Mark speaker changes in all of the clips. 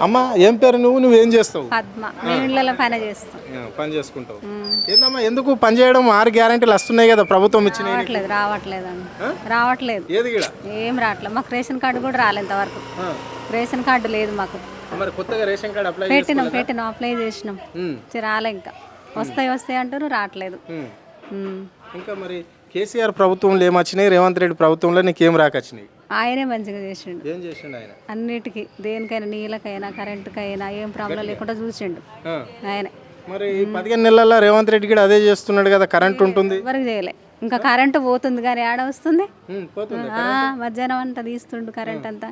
Speaker 1: అమ్మ ఏం పేరు నువ్వేం చేస్తావు?
Speaker 2: పద్మ. మేము ఇళ్ళలో పని చేస్తాం.
Speaker 1: పని చేసుకుంటావు. ఏందమ్మా ఎందుకు పని చేయడం? 6 గ్యారెంటీలు వస్తున్నాయి కదా ప్రభుత్వం ఇచ్చినాయి.
Speaker 2: రావట్లేదు
Speaker 1: ఏది కూడా
Speaker 2: ఏం రావట్లేదు. మాకు రేషన్ కార్డు కూడా రాలేదు ఇంతవరకు. రేషన్ కార్డు లేదు మాకు.
Speaker 1: మరి కొత్తగా రేషన్ కార్డు అప్లై
Speaker 2: పెట్టినాం అప్లై చేసినాం. రాలే ఇంకా. వస్తాయి అంటారు, రావట్లేదు.
Speaker 1: ఇంకా మరి కేసీఆర్ ప్రభుత్వంలో ఏమొచ్చినాయి, రేవంత్ రెడ్డి ప్రభుత్వంలో నీకేం రాకొచ్చినాయి?
Speaker 2: ఆయనే మంచిగా చేసిండు.
Speaker 1: ఏం చేసిండు ఆయన?
Speaker 2: అన్నిటికీ, దేనికైనా, నీళ్ళకైనా కరెంటుకైనా ఏం ప్రాబ్లం లేకుండా చూసిండు ఆయనే.
Speaker 1: మరి 15 నెలల్లో రేవంత్ రెడ్డి కూడా అదే చేస్తున్నాడు కదా, కరెంట్ ఉంటుంది.
Speaker 2: ఎవరికి చేయలే. ఇంకా కరెంటు పోతుంది కానీ ఆడ వస్తుంది. మధ్యాహ్నం అంతా తీస్తుండు కరెంట్ అంతా.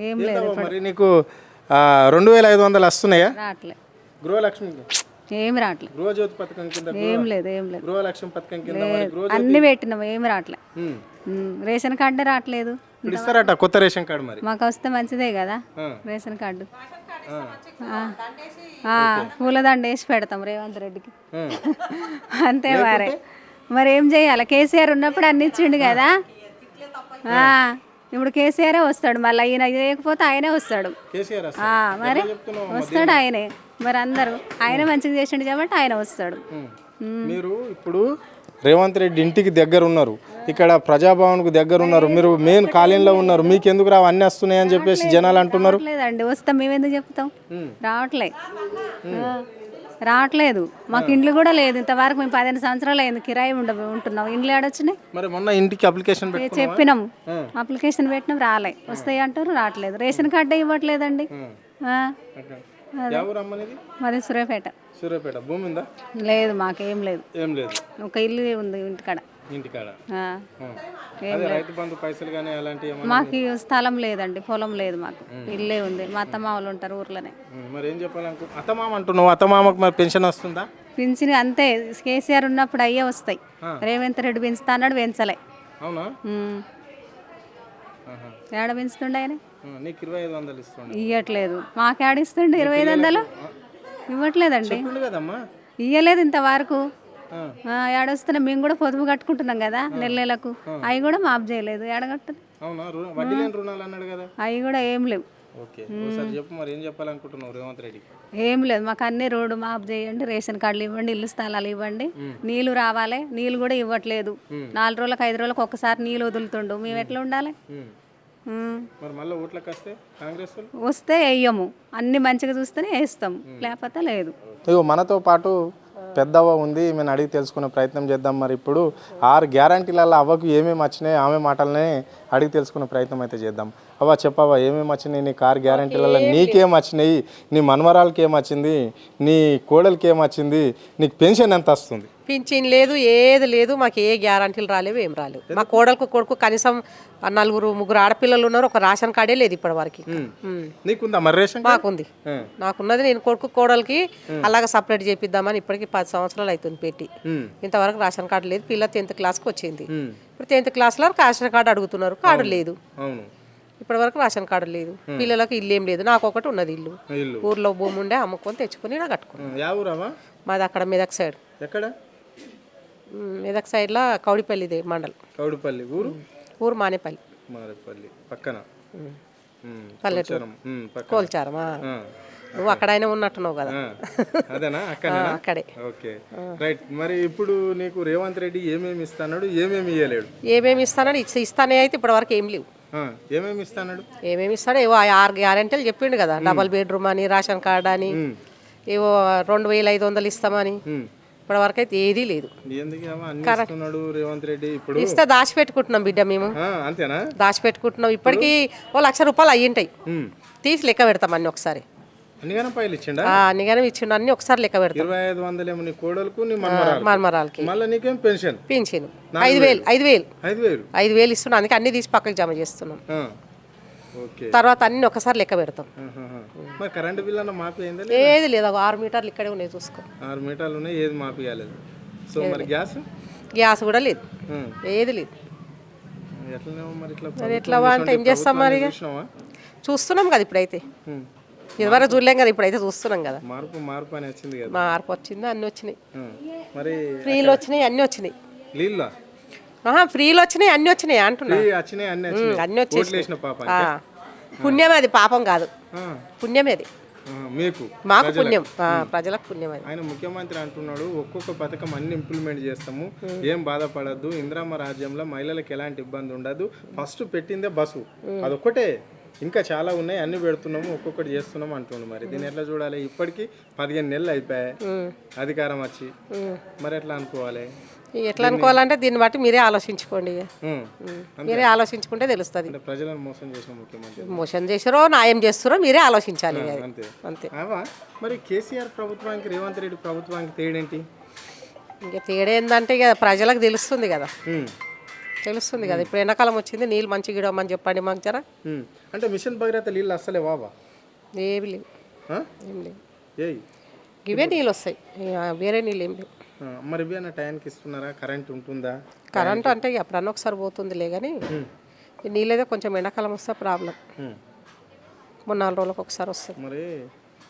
Speaker 2: ఏం లేదు.
Speaker 1: మరి నీకు 2500 వస్తున్నాయా?
Speaker 2: రావట్లే.
Speaker 1: గృహలక్ష్మి
Speaker 2: ఏం రావట్లేదు.
Speaker 1: గృహజ్యోతి పథకం కింద
Speaker 2: ఏం లేదు.
Speaker 1: గృహలక్ష్మి పథకం కింద
Speaker 2: అన్ని పెట్టినాం, ఏం రావట్లే. రేషన్ కార్డే రావట్లేదు.
Speaker 1: ఇస్తారట కొత్త రేషన్ కార్డు. మరి
Speaker 2: మాకు వస్తే మంచిదే కదా రేషన్ కార్డు. పూలదండ వేసి పెడతాం రేవంత్ రెడ్డికి. అంతే. మరి ఏం చేయాలి? కేసీఆర్ ఉన్నప్పుడు అన్ని ఇచ్చిండు కదా. ఇప్పుడు కేసీఆరే వస్తాడు, మళ్ళీ ఈయన చేయకపోతే ఆయనే వస్తాడు. మరి వస్తాడు ఆయనే. మరి అందరూ ఆయన మంచిగా చేసిండు కాబట్టి ఆయన వస్తాడు.
Speaker 1: మీరు ఇప్పుడు రేవంత్ రెడ్డి ఇంటికి దగ్గర ఉన్నారు, ఇక్కడ ప్రజాభవన్కు దగ్గర ఉన్నారు, మీరు మెయిన్ కాలనీలో ఉన్నారు, మీకు ఎందుకు రావు అన్నీ వస్తున్నాయి అని చెప్పేసి జనాలు అంటున్నారు.
Speaker 2: లేదండి, వస్తాం. మేము ఎందుకు చెప్తాం? రావట్లేదు. మాకు ఇండ్లు కూడా లేదు ఇంతవరకు. మేము 15 సంవత్సరాలు అయింది కిరాయి ఉంటున్నాం. ఇండ్లు ఆడొచ్చినాయి.
Speaker 1: మరి మొన్న ఇంటికి అప్లికేషన్
Speaker 2: చెప్పినాం, అప్లికేషన్ పెట్టినాం, రాలే. వస్తాయి అంటారు, రావట్లేదు. రేషన్ కార్డే ఇవ్వట్లేదండి. మాది సూర్యాపేట.
Speaker 1: భూమి ఉందా?
Speaker 2: లేదు, మాకేం లేదు.
Speaker 1: ఏం లేదు.
Speaker 2: ఒక ఇల్లు ఉంది ఇంటికాడ. మాకు స్థలం లేదండి, పొలం లేదు. మాకు ఇల్లే ఉంది. మా అత్తమామలు ఉంటారు ఊర్లోనే.
Speaker 1: మరి ఏం చెప్పాలనుకో అత్తమామ అంటున్నావు, అత్తమామకు మరి పెన్షన్ వస్తుందా?
Speaker 2: పెన్షన్ అంతే. కేసీఆర్ ఉన్నప్పుడు అయ్యే వస్తాయి. రేవంత్ రెడ్డి పెంచుతా అన్నాడు, పెంచలే.
Speaker 1: అవునా?
Speaker 2: ఏడ పెంచుతుండే ఆయన?
Speaker 1: నీకు 2500 ఇస్తుండే.
Speaker 2: ఇవ్వట్లేదు. మాకు ఏడిస్తుండే 2500 ఇవ్వట్లేదండి. ఇయ్యలేదు ఇంతవరకు. ఏడొస్తున్నా మేము కూడా పొదుపు కట్టుకుంటున్నాం కదా నెలకు. అవి కూడా మాఫ్ చేయలేదు. ఏడగట్టదు. అవి కూడా ఏం లేవు. ఏం లేదు. మాకు అన్ని రోడ్డు మాఫ్ చేయండి, రేషన్ కార్డులు ఇవ్వండి, ఇల్లు స్థలాలు ఇవ్వండి, నీళ్లు రావాలి. నీళ్ళు కూడా ఇవ్వట్లేదు. 4 రోజులకు 5 రోజులకు ఒక్కసారి నీళ్ళు వదులుతుండు. మేము ఎట్లా ఉండాలి? వస్తే వేయము. అన్ని మంచిగా చూస్తేనే వేస్తాం, లేకపోతే లేదు.
Speaker 1: మనతో పాటు పెద్దవ్వ ఉంది, మేము అడిగి తెలుసుకునే ప్రయత్నం చేద్దాం. మరి ఇప్పుడు 6 గ్యారంటీలలో అవ్వకు ఏమేమి వచ్చినాయి, ఆమె మాటలనే అడిగి తెలుసుకునే ప్రయత్నం అయితే చేద్దాం. అవ్వ చెప్పవా, ఏమేమి వచ్చినాయి నీకు 6 గ్యారంటీలలో? నీకేం వచ్చినాయి, నీ మనమరాలకి ఏం వచ్చింది, నీ కోడలికి ఏం వచ్చింది, నీకు పెన్షన్ ఎంత వస్తుంది?
Speaker 3: పింఛన్ లేదు, ఏది లేదు. మాకు ఏ గ్యారంటీలు రాలేవు, ఏం రాలేవు. మా కొడుకు కనీసం 4-3 ఆడపిల్లలు ఉన్నారు. ఒక రేషన్ కార్డే లేదు ఇప్పటి వరకు. మాకుంది. నాకున్నది. నేను కోడలికి అలాగా సపరేట్ చేపిద్దామని ఇప్పటికి 10 సంవత్సరాలు అవుతుంది పెట్టి. ఇంతవరకు రేషన్ కార్డు లేదు. పిల్ల 10th క్లాస్కి వచ్చింది. ఇప్పుడు 10th క్లాస్లో రేషన్ కార్డు అడుగుతున్నారు, కార్డు లేదు. ఇప్పటి వరకు రేషన్ కార్డు లేదు. పిల్లలకు ఇల్లు ఏం లేదు. నాకు ఒకటి ఉన్నది ఇల్లు. ఊర్లో భూమి ఉండే అమ్ముకొని తెచ్చుకొని ఇలా కట్టుకున్నాను. మాది అక్కడ మెదక్ సైడ్. మెదక్ సైడ్లో కౌడిపల్లి మండలం.
Speaker 1: కౌడిపల్లి
Speaker 3: ఊరు మానేపల్లి
Speaker 1: పక్కన
Speaker 3: పల్లెటూరు కోల్చారమా. నువ్వు అక్కడైనా ఉన్నట్టున్నావు కదా. అక్కడే.
Speaker 1: మరి ఇప్పుడు నీకు రేవంత్ రెడ్డి ఏమేమి ఇస్తాడు, ఏమేమి ఇవ్వలేడు?
Speaker 3: ఏమేమి ఇస్తానని ఇస్తానే అయితే ఇప్పటి వరకు ఏం లేవు.
Speaker 1: ఏమేమి
Speaker 3: ఇస్తాడు? ఏవో 6 గ్యారెంటీలు చెప్పిండు కదా. డబల్ బెడ్రూమ్ అని, రేషన్ కార్డు అని, ఏవో 2500 ఇస్తామని. ఇప్పటి వరకు అయితే ఏదీ లేదు. ఇస్తే దాచిపెట్టుకుంటున్నాం బిడ్డ. మేము దాచిపెట్టుకుంటున్నాం. ఇప్పటికీ 1,00,000 రూపాయలు అయ్యింటాయి. తీసి లెక్క పెడతాం అన్ని ఒకసారి. అన్నిగానే ఇచ్చిండు. అన్ని ఒకసారి లెక్క పెడతాం. మనమరాలకి పింఛను 5,000 ఇస్తున్నాం. అందుకే అన్ని తీసి పక్కకి జమ చేస్తున్నాం. తర్వాత అన్ని ఒకసారి లెక్క పెడతాం. ఏది లేదు. 6 మీటర్లు ఇక్కడే ఉన్నాయి, చూసుకో.
Speaker 1: 6 మీటర్లు ఉన్నాయి, ఏది మాఫీ కాలేదు. సో మరి
Speaker 3: గ్యాస్ కూడా లేదు, ఏది లేదు. ఎట్లా అంటే ఏం చేస్తాం మరి? చూస్తున్నాం కదా ఇప్పుడైతే. ఇదివరకు చూడలేం కదా, ఇప్పుడైతే చూస్తున్నాం కదా. మార్పు వచ్చింది, అన్ని వచ్చినాయి. ఫ్రీలు వచ్చినాయి, అన్ని వచ్చినాయి. ఫ్రీలు వచ్చినాయి, అన్ని వచ్చినాయి అంటున్నా. అన్ని వచ్చేసి పుణ్యమే అది, పాపం కాదు,
Speaker 1: ఆ,
Speaker 3: పుణ్యమే అది.
Speaker 1: మీకు
Speaker 3: మాకు పుణ్యం, ప్రజలకు పుణ్యం అది.
Speaker 1: ఆయన ముఖ్యమంత్రి అంటున్నాడు ఒక్కొక్క పథకం అన్ని ఇంప్లిమెంట్ చేస్తాము, ఏం బాధపడద్దు, ఇందిరమ్మ రాజ్యంలో మహిళలకు ఎలాంటి ఇబ్బంది ఉండదు, ఫస్ట్ పెట్టిందే బస్సు అదొక్కటే, ఇంకా చాలా ఉన్నాయి అన్ని పెడుతున్నాము ఒక్కొక్కటి చేస్తున్నాము అంటున్నాడు. మరి దీన్ని ఎట్లా చూడాలి? ఇప్పటికి 15 నెలలు అయిపోయాయి అధికారం వచ్చి, మరి ఎట్లా అనుకోవాలి?
Speaker 3: ఎట్లా అనుకోవాలంటే దీన్ని బట్టి మీరే ఆలోచించుకోండి ఇక. మీరే ఆలోచించుకుంటే తెలుస్తుంది.
Speaker 1: అంటే ప్రజలను మోసం చేసిన ముఖ్యమంత్రి
Speaker 3: మోషన్ చేసారో న్యాయం చేస్తారో మీరే ఆలోచించాలి ఇక అది.
Speaker 1: అంతే
Speaker 3: అంతే.
Speaker 1: అవా మరి కేసీఆర్ ప్రభుత్వానికి రేవంత్ రెడ్డి ప్రభుత్వానికి తేడేంటి?
Speaker 3: ఇంకా తేడా ఏంటంటే ఇక ప్రజలకు తెలుస్తుంది కదా, తెలుస్తుంది కదా. ఇప్పుడు ఎండాకాలం వచ్చింది, నీళ్ళు మంచిగా ఇడమని చెప్పండి మాకు జరా.
Speaker 1: అంటే మిషన్ భగీరథ నీళ్ళు అస్సలే వావా?
Speaker 3: ఏమి లేవు,
Speaker 1: ఆ?
Speaker 3: ఏం లేవు.
Speaker 1: ఏయ్
Speaker 3: ఇవే నీళ్ళు వస్తాయి, వేరే నీళ్ళు ఏం లేవు.
Speaker 1: మరి ఇవి అన్న టైంకి ఇస్తున్నారా? కరెంట్ ఉంటుందా?
Speaker 3: కరెంటు అంటే ఇక అప్పుడన్నా ఒకసారి పోతుందిలే కానీ ఈ నీళ్ళేదో కొంచెం ఎండాకాలం వస్తే ప్రాబ్లం, 3-4 రోజులకు ఒకసారి వస్తుంది.
Speaker 1: మరి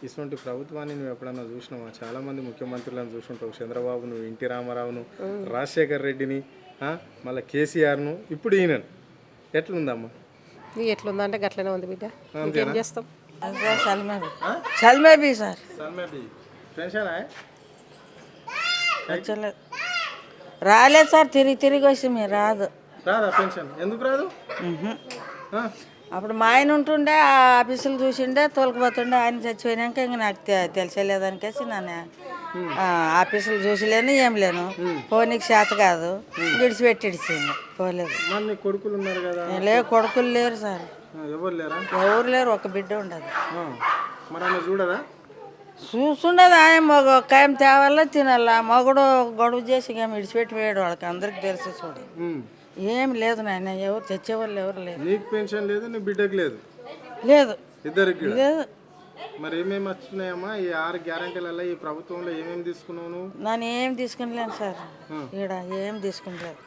Speaker 1: ఇటువంటి ప్రభుత్వాన్ని నువ్వు ఎప్పుడన్నా చూసినావా? చాలా మంది ముఖ్యమంత్రులను చూసుంటావు, చంద్రబాబును, ఎన్టీ రామారావును, రాజశేఖర్ రెడ్డిని, మళ్ళీ కేసీఆర్ను, ఇప్పుడు ఈయనను. ఎట్లుందమ్మా?
Speaker 3: ఇది ఎట్లుందంటే గట్లనే ఉంది బిడ్డ, ఇంకేం చేస్తాం.
Speaker 4: సల్మే సార్
Speaker 1: పెన్షన్
Speaker 4: రాలేదు సార్, తిరిగి వచ్చి మీరు రాదు.
Speaker 1: రాదా పెన్షన్? ఎందుకు రాదు?
Speaker 4: అప్పుడు మా ఆయన ఉంటుండే ఆ ఆఫీసులు చూసిండే తోలుకుపోతుండే, ఆయన చచ్చిపోయినాక ఇంక నాకు తెలిసేలేదనికేసి నన్ను ఆఫీసులు చూసిలేను ఏం లేను, పోనీకి చేత కాదు, ఇడిచిపెట్టిడిచింది పోలేదు.
Speaker 1: మరి నీ కొడుకులు ఉన్నారు కదా?
Speaker 4: లేవు, కొడుకులు లేరు సార్,
Speaker 1: ఎవరు లేరా?
Speaker 4: ఎవరు లేరు, ఒక బిడ్డ ఉండదు.
Speaker 1: మరి ఆమె చూడదా?
Speaker 4: చూస్తుండదు, ఆయన మగ కాయం తేవాలా తినాలా, మగడు గొడవ చేసి ఏమి విడిచిపెట్టి పోయాడు, వాళ్ళకి అందరికి తెలిసి చూడు. ఏం లేదు నాయన, ఎవరు తెచ్చేవాళ్ళు ఎవరు లేదు.
Speaker 1: నీకు పెన్షన్ లేదు, నీ బిడ్డకు లేదు?
Speaker 4: లేదు
Speaker 1: ఇద్దరికి
Speaker 4: లేదు.
Speaker 1: మరి ఏమేమి వచ్చినాయమ్మా ఈ 6 గ్యారంటీలలో? ఈ ప్రభుత్వంలో ఏమేమి తీసుకున్నావు నువ్వు?
Speaker 4: నన్ను ఏం తీసుకునిలేను సార్, ఈడ ఏం తీసుకుంటలేదు.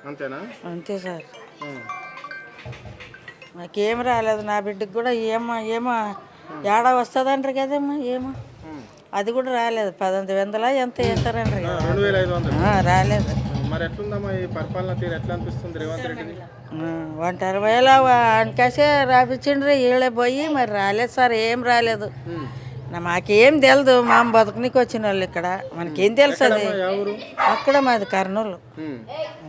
Speaker 1: అంతేనా?
Speaker 4: అంతే సార్, నాకేం రాలేదు, నా బిడ్డకు కూడా ఏమో ఏడా వస్తుందంటారు కదమ్మా, ఏమో అది కూడా రాలేదు. 1800 ఎంత వేస్తారంటారు కదా,
Speaker 1: 2500
Speaker 4: రాలేదు.
Speaker 1: మరి ఎట్లుందమ్మా ఈ పరిపాలన తీరు? ఎట్లా అనిపిస్తుంది రేవంత్ రెడ్డిని?
Speaker 4: 160,000 అనకాసే రాపించిండ్రు, వీళ్ళే పోయి మరి రాలేదు సార్, ఏం రాలేదు. మాకేం తెలియదు, మా బతుకునికి వచ్చిన వాళ్ళు ఇక్కడ, మనకేం తెలుసు అది. అక్కడ మాది కర్నూలు,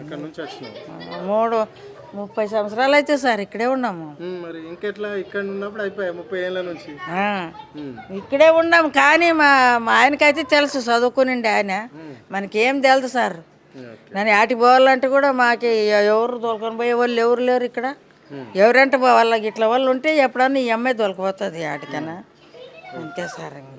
Speaker 1: ఇక్కడ నుంచి వచ్చినావు.
Speaker 4: 30 సంవత్సరాలు అయితే సార్ ఇక్కడే ఉన్నాము.
Speaker 1: మరి ఇంకెట్లా ఇక్కడ ఉన్నప్పుడు అయిపోయాయి 30 ఏళ్ళ నుంచి
Speaker 4: ఇక్కడే ఉన్నాము. కానీ మా ఆయనకైతే తెలుసు, చదువుకునిండి ఆయన, మనకేం తెలుసు సార్. నేను ఆటికి పోవాలంటే కూడా మాకు ఎవరు తోలుకొని పోయే వాళ్ళు ఎవరు లేరు ఇక్కడ. ఎవరంటే వాళ్ళకి ఇట్లా వాళ్ళు ఉంటే ఎప్పుడన్నా ఈ అమ్మాయి తోలుకుపోతుంది ఆటికన్నా, అంతే సార్.